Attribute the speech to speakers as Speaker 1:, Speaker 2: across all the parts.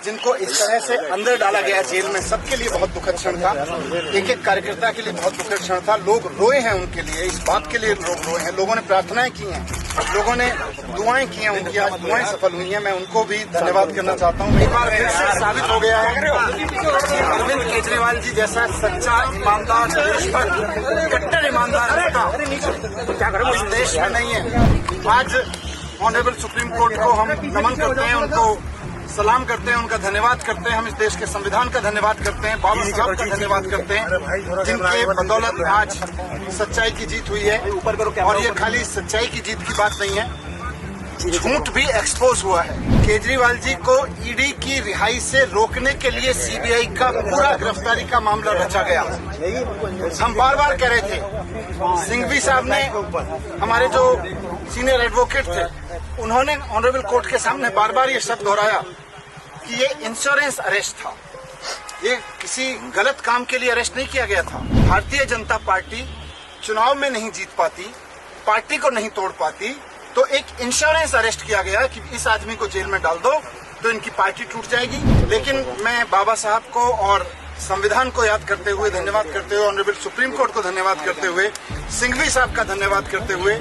Speaker 1: जिनको इस तरह से अंदर डाला गया जेल में, सबके लिए बहुत दुखद क्षण था। एक एक कार्यकर्ता के लिए बहुत दुखद क्षण था। लोग रोए हैं उनके लिए, इस बात के लिए लोग रोए हैं। लोगों ने प्रार्थनाएं की हैं, लोगों ने दुआएं की हैं, उनकी आज दुआएं सफल हुई हैं। मैं उनको भी धन्यवाद करना चाहता हूँ। एक बार फिर से साबित हो गया है अरविंद केजरीवाल जी जैसा सच्चा, ईमानदार, देशभक्त, कट्टर ईमानदार नेता इस देश में नहीं है। आज ऑनरेबल सुप्रीम कोर्ट को हम नमन करते हैं, उनको सलाम करते हैं, उनका धन्यवाद करते हैं। हम इस देश के संविधान का धन्यवाद करते हैं, बाबा साहब का धन्यवाद करते हैं, जिनके बदौलत आज सच्चाई की जीत हुई है। और ये खाली सच्चाई की जीत की बात नहीं है, झूठ भी एक्सपोज हुआ है। केजरीवाल जी को ईडी की रिहाई से रोकने के लिए सीबीआई का पूरा गिरफ्तारी का मामला रचा गया। हम बार बार कह रहे थे, सिंघवी साहब ने, हमारे जो सीनियर एडवोकेट थे, उन्होंने ऑनरेबल कोर्ट के सामने बार बार ये शब्द दोहराया कि ये इंश्योरेंस अरेस्ट था, ये किसी गलत काम के लिए अरेस्ट नहीं किया गया था। भारतीय जनता पार्टी चुनाव में नहीं जीत पाती, पार्टी को नहीं तोड़ पाती, तो एक इंश्योरेंस अरेस्ट किया गया कि इस आदमी को जेल में डाल दो तो इनकी पार्टी टूट जाएगी। लेकिन मैं बाबा साहब को और संविधान को याद करते हुए, धन्यवाद करते हुए, ऑनरेबल सुप्रीम कोर्ट को धन्यवाद करते हुए, सिंघवी साहब का धन्यवाद करते हुए,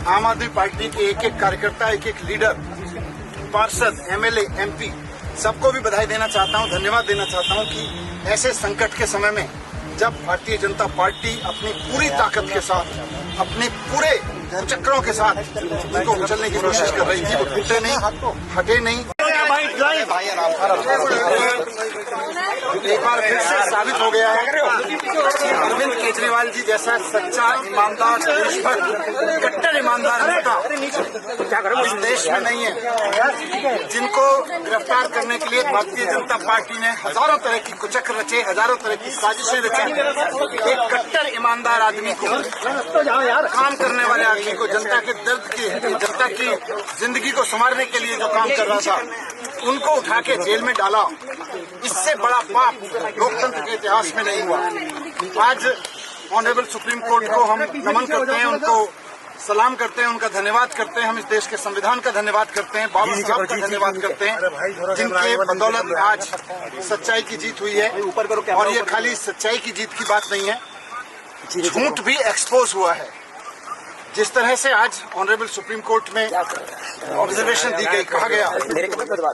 Speaker 1: आम आदमी पार्टी के एक एक कार्यकर्ता, एक एक लीडर, पार्षद, एमएलए, एमपी, सबको भी बधाई देना चाहता हूं, धन्यवाद देना चाहता हूं कि ऐसे संकट के समय में जब भारतीय जनता पार्टी अपनी पूरी ताकत के साथ, अपने पूरे चक्रों के साथ उनको कुचलने की कोशिश कर रही थी, वो टूटे नहीं, हटे नहीं। एक बार फिर से साबित हो गया है अरविंद केजरीवाल जी जैसा सच्चा, ईमानदार, देशभक्त, कट्टर ईमानदार नेता इस देश में नहीं है। जिनको गिरफ्तार करने के लिए भारतीय जनता पार्टी ने हजारों तरह की कुचक्र रचे, हजारों तरह की साजिशें रची। एक कट्टर ईमानदार आदमी को, काम करने वाले आदमी को, जनता के दर्द की, जनता की जिंदगी को संवारने के लिए जो काम कर रहा था, उनको उठा के जेल में डाला। इससे बड़ा पाप लोकतंत्र के इतिहास में नहीं हुआ। आज ऑनरेबल सुप्रीम कोर्ट को हम नमन करते हैं, उनको सलाम करते हैं, उनका धन्यवाद करते हैं। हम इस देश के संविधान का धन्यवाद करते हैं, बाबा साहब का धन्यवाद करते हैं, जिनके बदौलत आज सच्चाई की जीत हुई है। और ये खाली सच्चाई की जीत की बात नहीं है, झूठ भी एक्सपोज हुआ है। जिस तरह से आज ऑनरेबल सुप्रीम कोर्ट में ऑब्जर्वेशन दी गई, कहा गया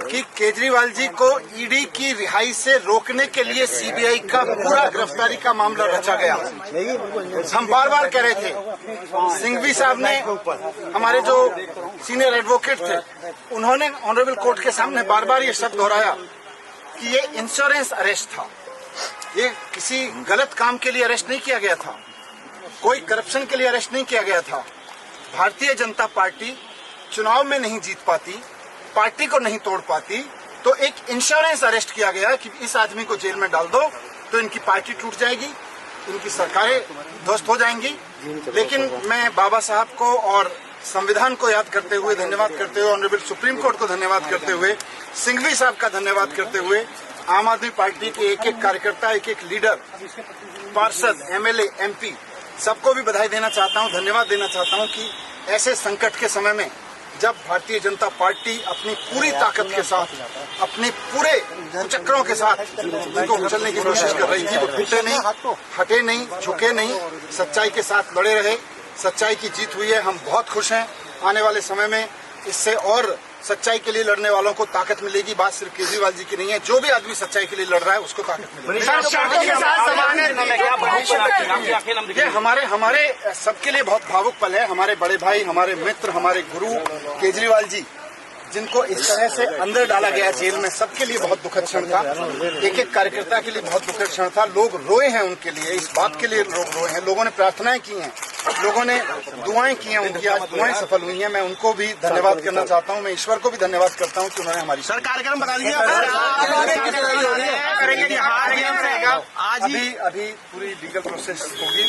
Speaker 1: कि केजरीवाल जी को ईडी की रिहाई से रोकने के लिए सीबीआई का पूरा गिरफ्तारी का मामला रचा गया। हम बार बार कह रहे थे, सिंघवी साहब ने, हमारे जो सीनियर एडवोकेट थे, उन्होंने ऑनरेबल कोर्ट के सामने बार बार ये शब्द दोहराया कि ये इंश्योरेंस अरेस्ट था, ये किसी गलत काम के लिए अरेस्ट नहीं किया गया था, कोई करप्शन के लिए अरेस्ट नहीं किया गया था। भारतीय जनता पार्टी चुनाव में नहीं जीत पाती, पार्टी को नहीं तोड़ पाती, तो एक इंश्योरेंस अरेस्ट किया गया कि इस आदमी को जेल में डाल दो तो इनकी पार्टी टूट जाएगी, इनकी सरकारें ध्वस्त हो जाएंगी। लेकिन मैं बाबा साहब को और संविधान को याद करते हुए, धन्यवाद करते हुए, ऑनरेबल सुप्रीम कोर्ट को धन्यवाद करते हुए, सिंघवी साहब का धन्यवाद करते हुए, आम आदमी पार्टी के एक एक कार्यकर्ता, एक एक लीडर, पार्षद, एमएलए, एमपी, सबको भी बधाई देना चाहता हूं, धन्यवाद देना चाहता हूं कि ऐसे संकट के समय में जब भारतीय जनता पार्टी अपनी पूरी ताकत के साथ, अपने पूरे चक्रों के साथ उनको कुचलने की कोशिश कर रही थी, वो टूटे नहीं, हटे नहीं, झुके नहीं, सच्चाई के साथ लड़े रहे। सच्चाई की जीत हुई है, हम बहुत खुश हैं। आने वाले समय में इससे और सच्चाई के लिए लड़ने वालों को ताकत मिलेगी। बात सिर्फ केजरीवाल जी की नहीं है, जो भी आदमी सच्चाई के लिए लड़ रहा है उसको ताकत मिलेगी। ये हमारे सबके लिए बहुत भावुक पल है। हमारे बड़े भाई, हमारे मित्र, हमारे गुरु केजरीवाल जी, जिनको इस तरह से अंदर डाला गया जेल में, सबके लिए बहुत दुखद क्षण था। एक एक कार्यकर्ता के लिए बहुत दुखद क्षण था। लोग रोए हैं उनके लिए, इस बात के लिए लोग रोए हैं। लोगों ने प्रार्थनाएं की हैं, लोगों ने दुआएं की हैं, उनकी आज दुआएं सफल हुई हैं। मैं उनको भी धन्यवाद करना चाहता हूं। मैं ईश्वर को भी धन्यवाद करता हूं कि उन्होंने हमारी
Speaker 2: सर कार्यक्रम बता दीजिए।
Speaker 1: अभी पूरी लीगल प्रोसेस होगी।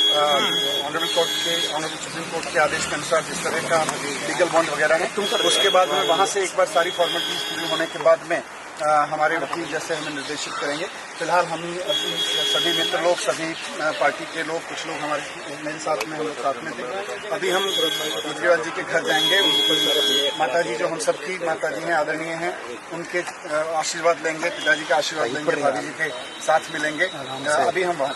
Speaker 1: ऑनरेबल सुप्रीम कोर्ट के आदेश के अनुसार जिस तरह का लीगल बॉन्ड वगैरह है, उसके बाद में वहां से एक बार सारी फॉर्मेलिटीज पूरी होने के बाद में हमारे वकील जैसे हमें निर्देशित करेंगे। फिलहाल हम सभी मित्र लोग, सभी पार्टी के लोग, कुछ लोग मेरे साथ में, हम लोग साथ में थे। अभी हम केजरीवाल जी के घर जाएंगे। माता जी जो हम सबकी माता जी हैं, आदरणीय हैं, उनके आशीर्वाद लेंगे, पिताजी का आशीर्वाद लेंगे, भाभी जी के साथ मिलेंगे। अभी हम वहाँ